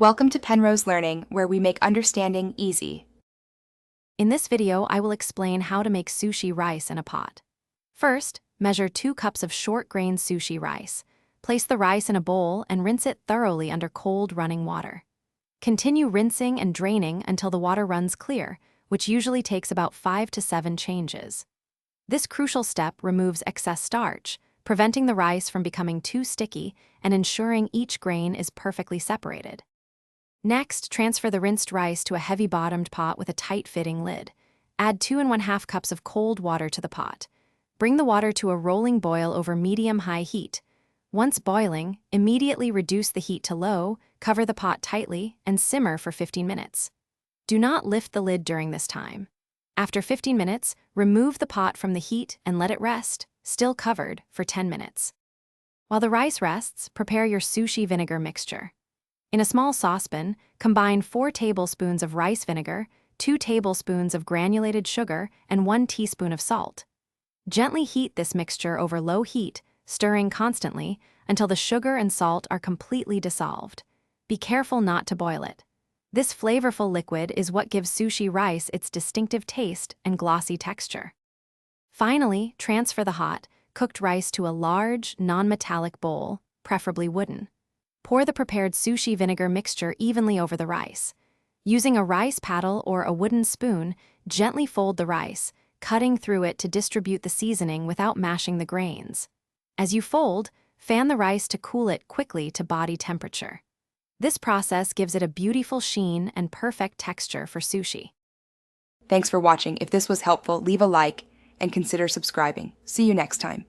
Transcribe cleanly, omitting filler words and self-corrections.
Welcome to Penrose Learning, where we make understanding easy. In this video, I will explain how to make sushi rice in a pot. First, measure 2 cups of short-grain sushi rice. Place the rice in a bowl and rinse it thoroughly under cold running water. Continue rinsing and draining until the water runs clear, which usually takes about 5 to 7 changes. This crucial step removes excess starch, preventing the rice from becoming too sticky and ensuring each grain is perfectly separated. Next, transfer the rinsed rice to a heavy-bottomed pot with a tight-fitting lid. Add 2 1/2 cups of cold water to the pot. Bring the water to a rolling boil over medium-high heat. Once boiling, immediately reduce the heat to low, cover the pot tightly, and simmer for 15 minutes. Do not lift the lid during this time. After 15 minutes, remove the pot from the heat and let it rest, still covered, for 10 minutes. While the rice rests, prepare your sushi vinegar mixture. In a small saucepan, combine 4 tablespoons of rice vinegar, 2 tablespoons of granulated sugar, and 1 teaspoon of salt. Gently heat this mixture over low heat, stirring constantly until the sugar and salt are completely dissolved. Be careful not to boil it. This flavorful liquid is what gives sushi rice its distinctive taste and glossy texture. Finally, transfer the hot, cooked rice to a large, non-metallic bowl, preferably wooden. Pour the prepared sushi vinegar mixture evenly over the rice. Using a rice paddle or a wooden spoon, gently fold the rice, cutting through it to distribute the seasoning without mashing the grains. As you fold, fan the rice to cool it quickly to body temperature. This process gives it a beautiful sheen and perfect texture for sushi. Thanks for watching. If this was helpful, leave a like and consider subscribing. See you next time.